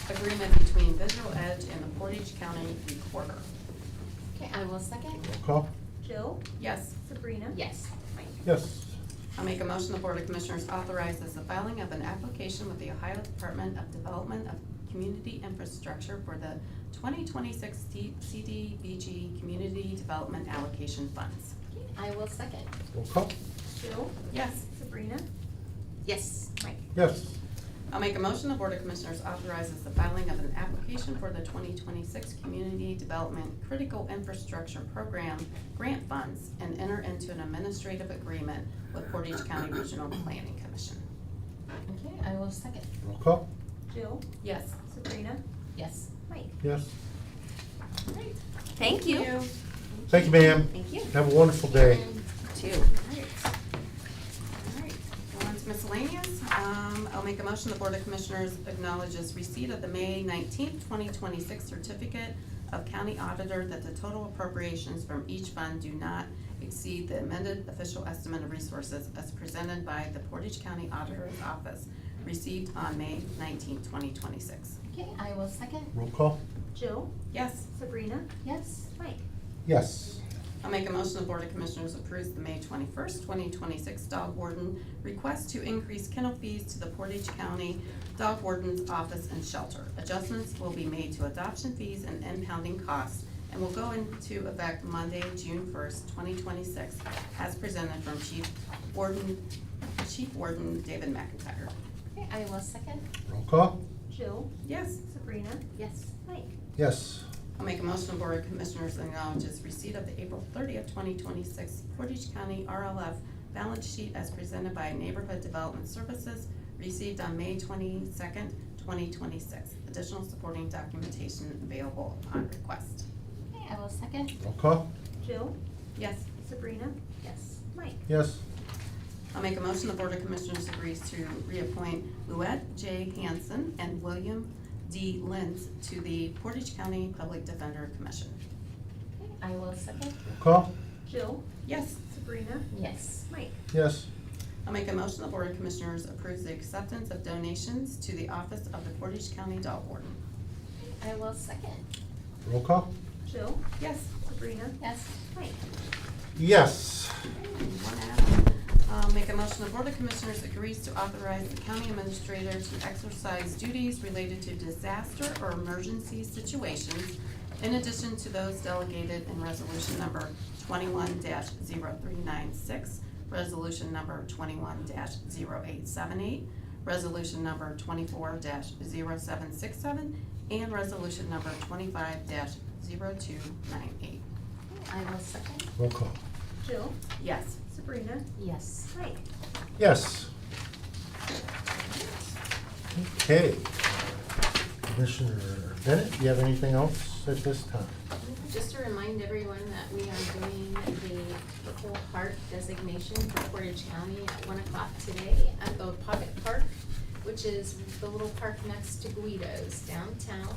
agreement between Visual Edge and the Portage County Recorder. Okay, I will second. Roll call? Jill? Yes. Sabrina? Yes. Mike? Yes. I'll make a motion, the Board of Commissioners authorizes the filing of an application with the Ohio Department of Development of Community Infrastructure for the 2026 CDBG Community Development Allocation Funds. Okay, I will second. Roll call? Jill? Yes. Sabrina? Yes. Mike? Yes. I'll make a motion, the Board of Commissioners authorizes the filing of an application for the 2026 Community Development Critical Infrastructure Program grant funds and enter into an administrative agreement with Portage County Regional Planning Commission. Okay, I will second. Roll call? Jill, Yes. Sabrina, Yes. Mike. Yes. Great. Thank you. Thank you, ma'am. Thank you. Have a wonderful day. Too. Alright. Alright, going on to miscellaneous. I'll make a motion, the Board of Commissioners acknowledges receipt of the May 19th, 2026 certificate of county auditor that the total appropriations from each fund do not exceed the amended official estimate of resources as presented by the Portage County Auditor's Office, received on May 19th, 2026. Okay, I will second. Roll call? Jill, Yes. Sabrina, Yes. Mike. Yes. I'll make a motion, the Board of Commissioners approves the May 21st, 2026 dog warden request to increase kennel fees to the Portage County Dog Warden's Office and Shelter. Adjustments will be made to adoption fees and impounding costs and will go into effect Monday, June 1st, 2026, as presented from Chief Warden David McIntyre. Okay, I will second. Roll call? Jill, Yes. Sabrina, Yes. Mike. Yes. I'll make a motion, the Board of Commissioners acknowledges receipt of the April 30th, 2026 Portage County RLF balance sheet as presented by Neighborhood Development Services, received on May 22nd, 2026. Additional supporting documentation available upon request. Okay, I will second. Roll call? Jill, Yes. Sabrina, Yes. Mike. Yes. I'll make a motion, the Board of Commissioners agrees to reappoint Louette J. Hanson and William D. Lentz to the Portage County Public Defender Commission. Okay, I will second. Roll call? Jill, Yes. Sabrina, Yes. Mike. Yes. I'll make a motion, the Board of Commissioners approves the acceptance of donations to the Office of the Portage County Dog Warden. I will second. Roll call? Jill, Yes. Sabrina, Yes. Mike. Yes. One add-on. I'll make a motion, the Board of Commissioners agrees to authorize the county administrator to exercise duties related to disaster or emergency situations in addition to those delegated in resolution number 21-0396, resolution number 21-0878, resolution number 24-0767, and resolution number 25-0298. I will second. Roll call? Jill, Yes. Sabrina, Yes. Mike. Yes. Okay. Commissioner Bennett, do you have anything else at this time? Just to remind everyone that we are doing the Purple Heart designation for Portage County at 1 o'clock today at the Pocket Park, which is the little park next to Guido's downtown,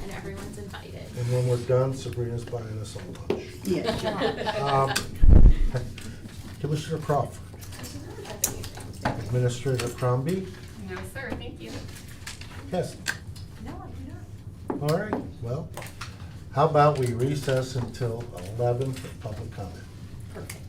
and everyone's invited. And when we're done, Sabrina's buying us all lunch. Yeah. Commissioner Crawford, Administrator Crombie, No, sir, thank you. yes. No, I do not. All right, well, how about we recess until 11 for public comment? Perfect.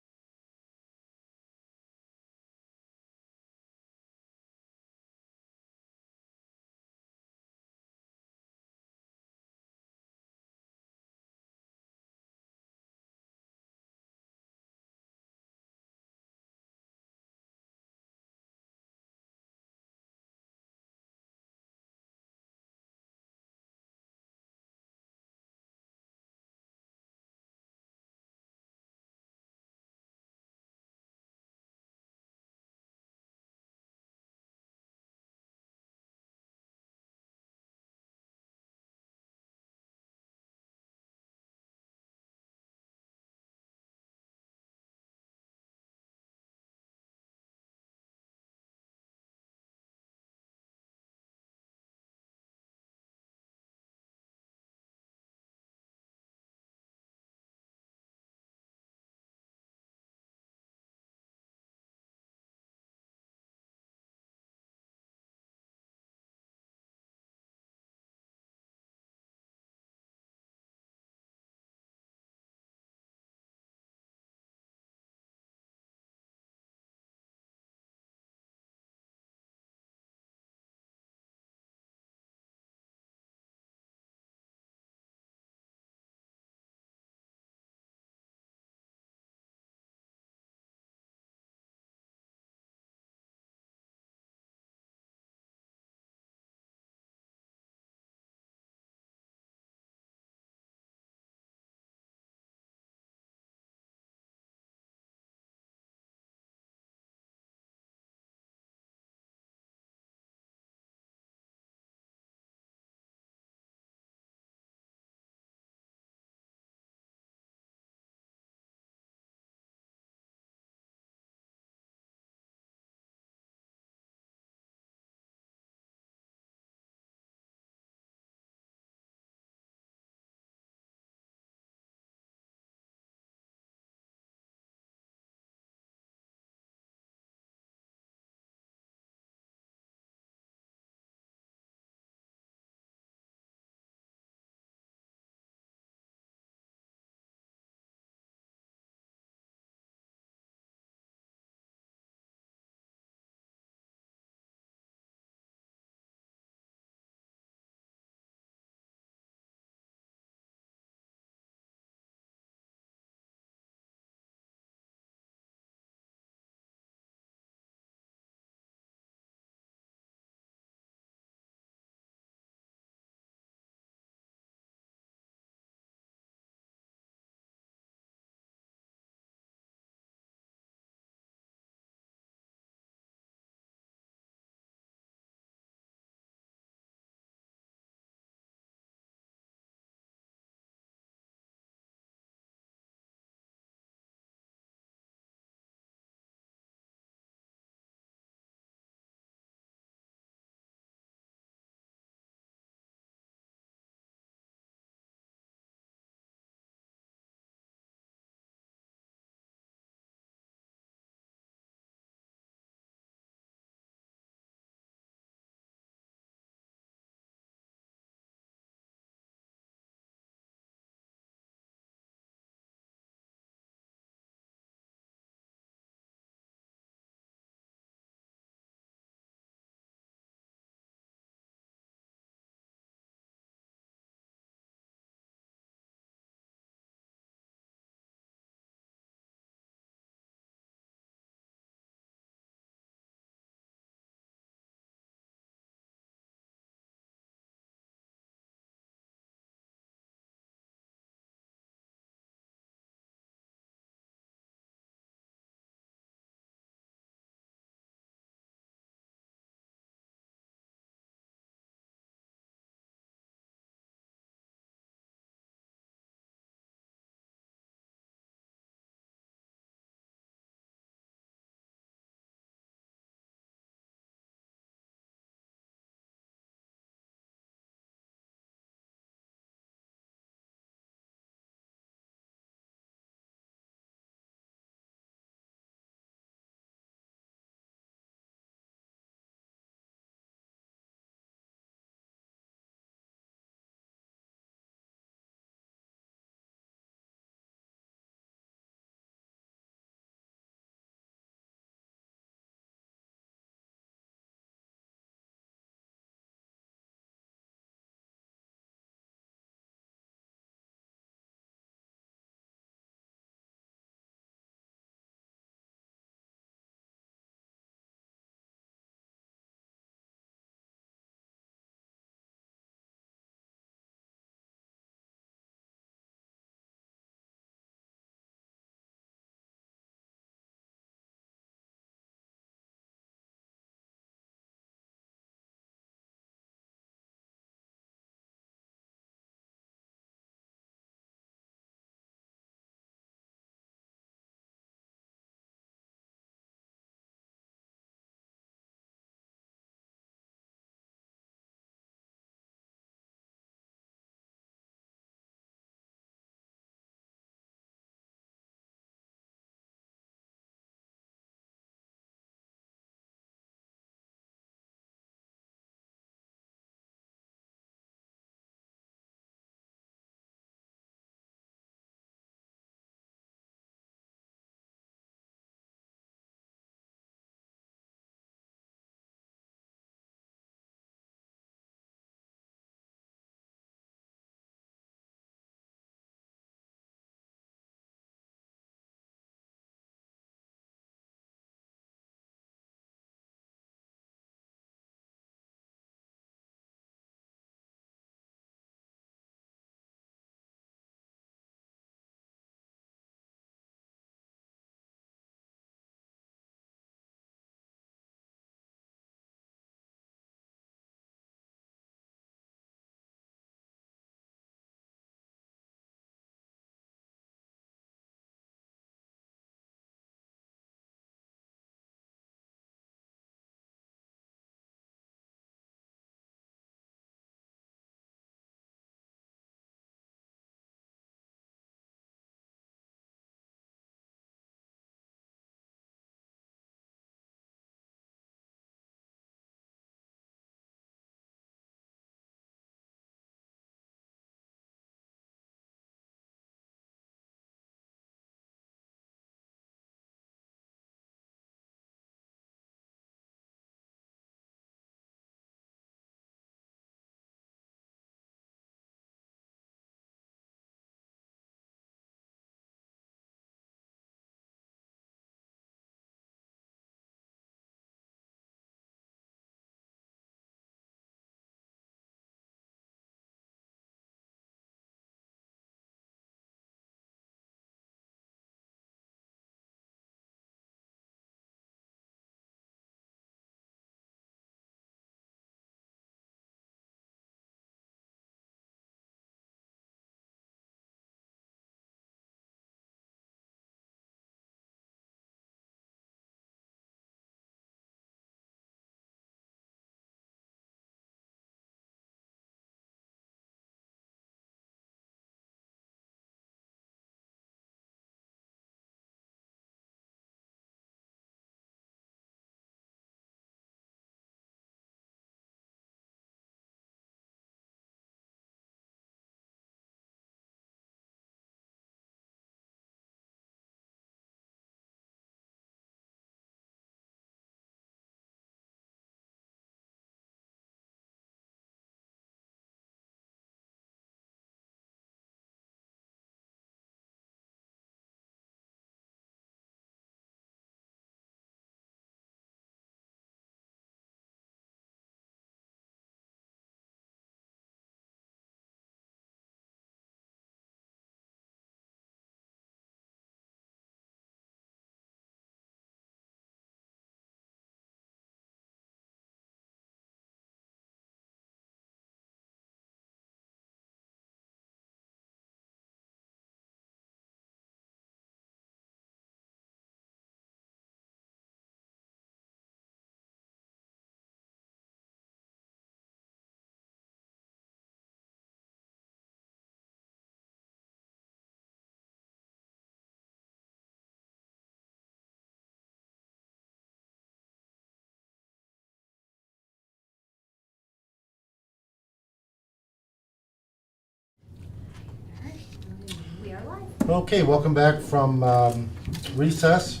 Okay, welcome back from recess.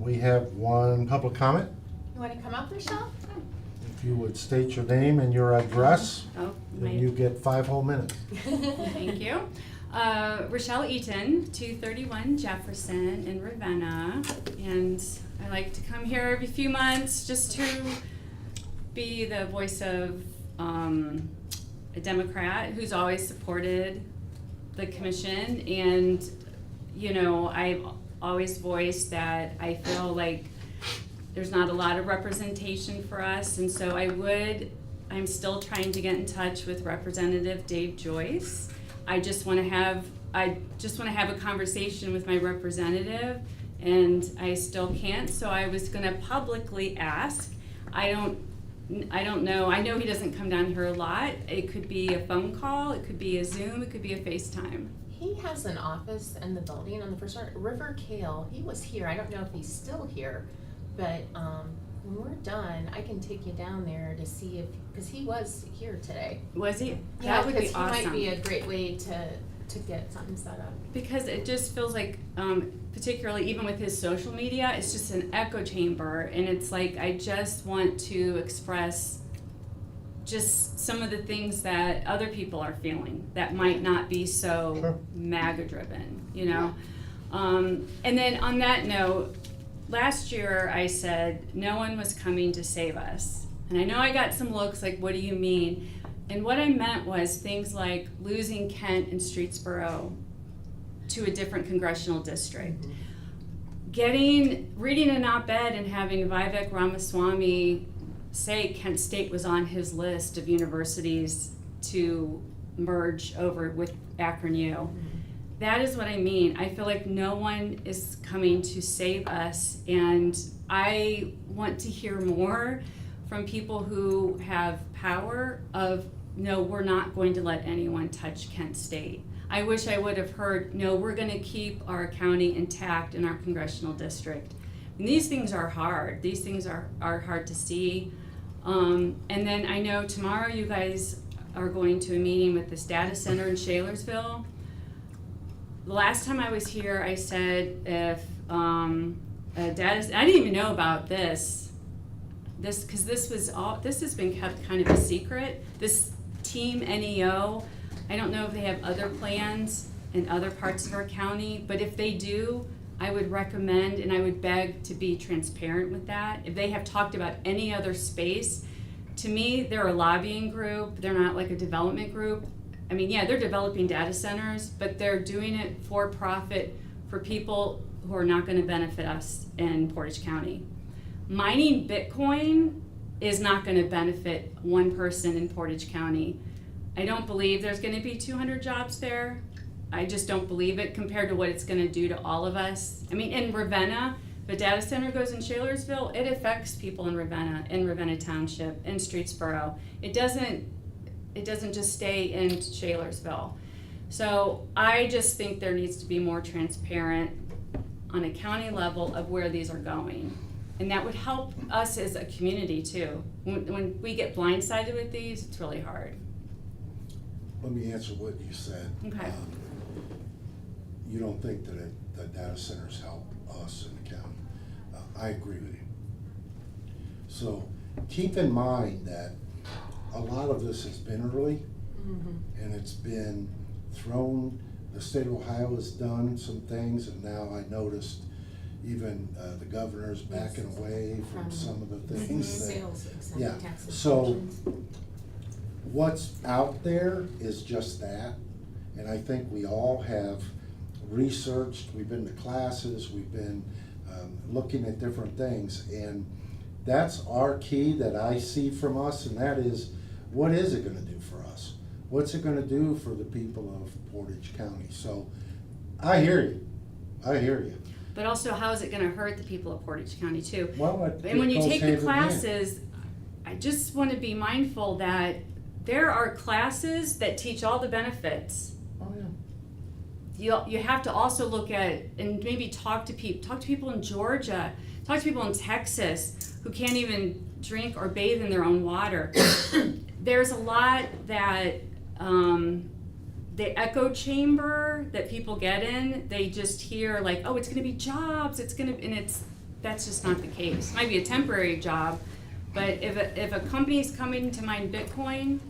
We have one public comment. You wanna come up, Rochelle? If you would state your name and your address, Oh, then you get 5 whole minutes. thank you. Rochelle Eaton, 231 Jefferson in Ravenna. And I like to come here every few months just to be the voice of a Democrat who's always supported the commission. And, you know, I've always voiced that I feel like there's not a lot of representation for us. And so I'm still trying to get in touch with Representative Dave Joyce. I just want to have a conversation with my representative, and I still can't. So I was going to publicly ask. I don't know. I know he doesn't come down here a lot. It could be a phone call. It could be a Zoom. It could be a FaceTime. He has an office in the building on the first floor. River Kale, he was here. I don't know if he's still here, but when we're done, I can take you down there to see if, because he was here today. Was he? Yeah, That would be because he awesome. might be a great way to get something set up. Because it just feels like, particularly even with his social media, it's just an echo chamber, and it's like I just want to express just some of the things that other people are feeling that might not be so Sure. MAGA driven, you know? And then on that note, last year I said no one was coming to save us. And I know I got some looks like, what do you mean? And what I meant was things like losing Kent and Streetsboro to a different congressional district. Reading an op-ed and having Vivek Ramaswamy say Kent State was on his list of universities to merge over with Akron U. That is what I mean. I feel like no one is coming to save us, and I want to hear more from people who have power of, no, we're not going to let anyone touch Kent State. I wish I would have heard, no, we're gonna keep our county intact in our congressional district. And these things are hard. These things are hard to see. And then I know tomorrow you guys are going to a meeting with this data center in Shalersville. The last time I was here, I said if I didn't even know about this, because this has been kept kind of a secret. This team NEO, I don't know if they have other plans in other parts of our county, but if they do, I would recommend and I would beg to be transparent with that. If they have talked about any other space, to me, they're a lobbying group. They're not like a development group. I mean, yeah, they're developing data centers, but they're doing it for profit for people who are not going to benefit us in Portage County. Mining Bitcoin is not going to benefit one person in Portage County. I don't believe there's going to be 200 jobs there. I just don't believe it compared to what it's going to do to all of us. I mean, in Ravenna, the data center goes in Shalersville, it affects people in Ravenna Township, in Streetsboro. It doesn't just stay in Shalersville. So I just think there needs to be more transparent on a county level of where these are going. And that would help us as a community too. When we get blindsided with these, it's really hard. Let me answer what you said. Okay. You don't think that data centers help us in the county. I agree with you. So keep in mind that a lot of this has been early, and it's been thrown. The state of Ohio has done some things, and now I noticed even the governor's backing away from some of the things that, Sales yeah. exempt tax So exemptions. what's out there is just that, and I think we all have researched, we've been to classes, we've been looking at different things, and that's our key that I see from us, and that is, what is it gonna do for us? What's it gonna do for the people of Portage County? So, I hear you. But also, how is it gonna hurt the people of Portage County too? Well, it And when you goes take hand the in hand. classes, I just wanna be mindful that there are classes that teach all the benefits. Oh, yeah. You have to also look at and maybe talk to people in Georgia, talk to people in Texas who can't even drink or bathe in their own water. There's a lot that the echo chamber that people get in, they just hear like, oh, it's gonna be jobs, that's just not the case. It might be a temporary job, but if a company's coming to mine Bitcoin,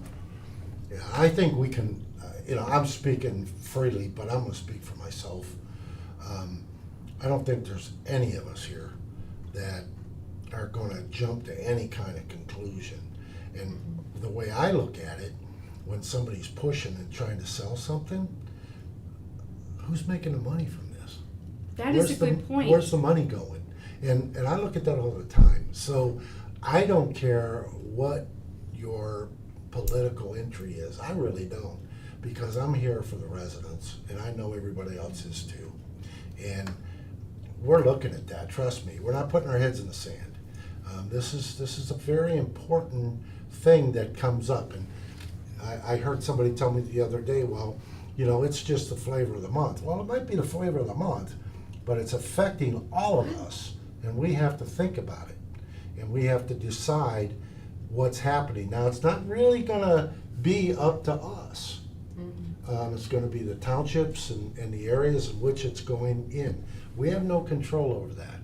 Yeah, I think we can, I'm speaking freely, but I'm gonna speak for myself. I don't think there's any of us here that are gonna jump to any kind of conclusion. And the way I look at it, when somebody's pushing and trying to sell something, who's making the money from this? that is a good point. Where's the money going? And I look at that all the time. So I don't care what your political entry is. I really don't, because I'm here for the residents, and I know everybody else is too. And we're looking at that. Trust me, we're not putting our heads in the sand. This is a very important thing that comes up. And I heard somebody tell me the other day, well, it's just the flavor of the month. Well, it might be the flavor of the month, but it's affecting all of us, and we have to think about it, and we have to decide what's happening. Now, it's not really gonna be up to us. It's gonna be the townships and the areas in which it's going in. We have no control over that.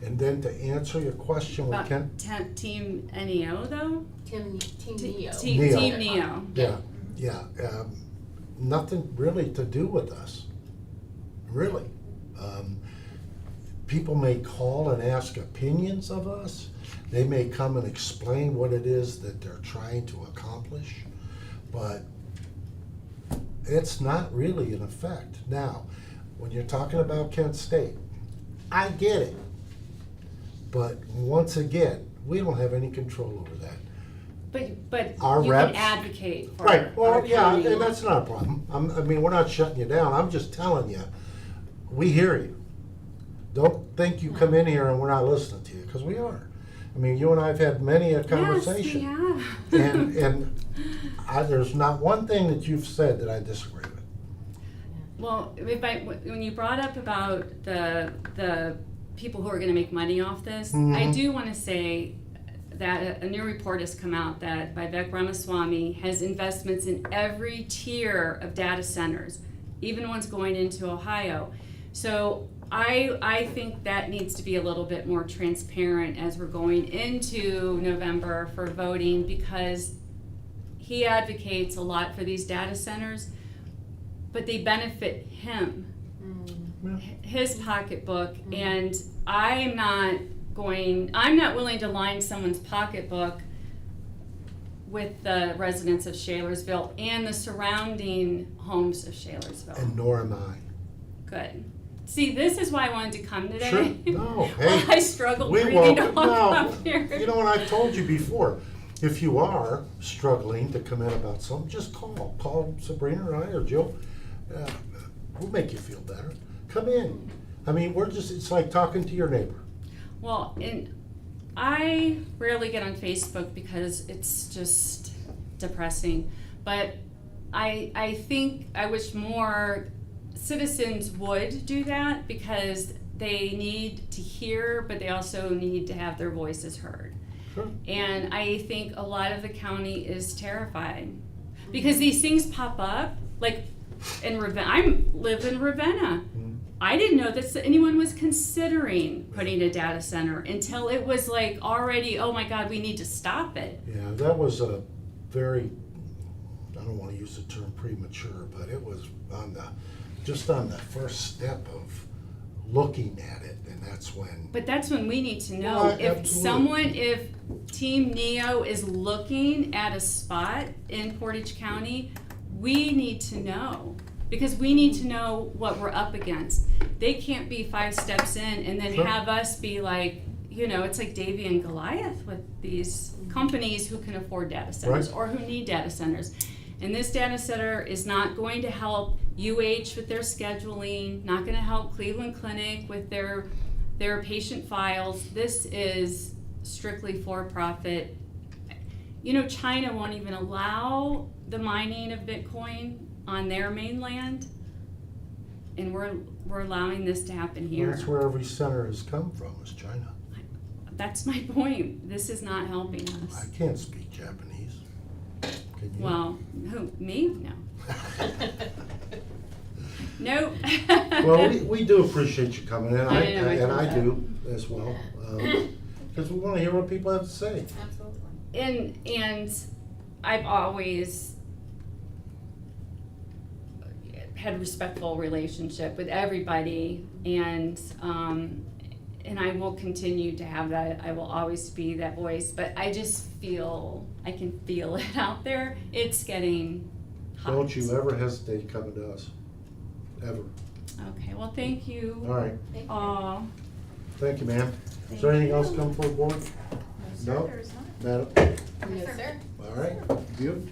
And then to answer your question, we About can, Team NEO though? Team Neo. Neo. Team Neo. yeah, nothing really to do with us, really. People may call and ask opinions of us. They may come and explain what it is that they're trying to accomplish, but it's not really an effect. Now, when you're talking about Kent State, I get it. But once again, we don't have any control over that. But Our you reps- can advocate for Right, well, our yeah, county. and that's not a problem. We're not shutting you down. I'm just telling you, we hear you. Don't think you come in here and we're not listening to you, because we are. You and I have had many a conversation. Yes, we have. And there's not one thing that you've said that I disagree with. Well, when you brought up about the people who are gonna make money off this, I do wanna say that a new report has come out that Vivek Ramaswamy has investments in every tier of data centers, even ones going into Ohio. So I think that needs to be a little bit more transparent as we're going into November for voting, because he advocates a lot for these data centers, but they benefit him, his pocketbook, and I'm not willing to line someone's pocketbook with the residents of Shalersville and the surrounding homes of Shalersville. And nor am I. Good. See, this is why I wanted to come today. Sure, no, hey. Well, I struggled We breathing to welcome, walk no, up here. and I've told you before, if you are struggling to come in about something, just call Sabrina or I or Jill. We'll make you feel better. Come in. It's like talking to your neighbor. Well, and I rarely get on Facebook because it's just depressing. But I think I wish more citizens would do that, because they need to hear, but they also need to have their voices heard. Sure. And I think a lot of the county is terrified because these things pop up. Like in Ravenna, I live in Ravenna. I didn't know that anyone was considering putting a data center until it was like already, oh my God, we need to stop it. Yeah, that was a very, I don't want to use the term premature, but it was just on the first step of looking at it, and that's when. But that's when we need to know Well, if Team Neo is looking at a spot in Portage County, we need to know, because we need to know what we're up against. They can't be 5 steps in and then Sure. have us be like, it's like Davy and Goliath with these companies who can afford data centers Right. or who need data centers. And this data center is not going to help UH with their scheduling, not going to help Cleveland Clinic with their patient files. This is strictly for profit. China won't even allow the mining of Bitcoin on their mainland, and we're allowing this to happen here. That's where every center has come from, is China. That's my point. This is not helping I us. can't speak Japanese. Can you? Well, who, me? No. Nope. Well, we do appreciate you coming in, I know, I and I told do as well. Because we want to hear what people have to say. Absolutely. And I've always had a respectful relationship with everybody, and I will continue to have that. I will always be that voice, but I just feel, I can feel it out there. It's getting hot. Don't you ever hesitate coming to us, ever. Okay, well, thank you. All right, Aw. thank you, ma'am. Is there anything else come for the board? No? There's not. Madam? No, sir. All right, beautiful.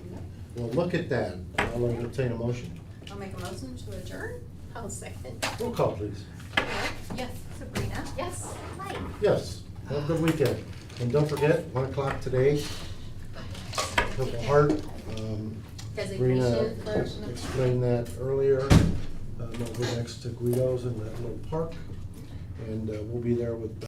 Well, look at that. I'll entertain a motion. I'll make a motion to adjourn? I'll second. Roll call, please. Yes. Sabrina? Yes. Mike? Yes, have a good weekend. And don't forget, 1 o'clock today, Purple Heart. Sabrina Designation for. explained that earlier. Over next to Guido's in that little park. And we'll be there with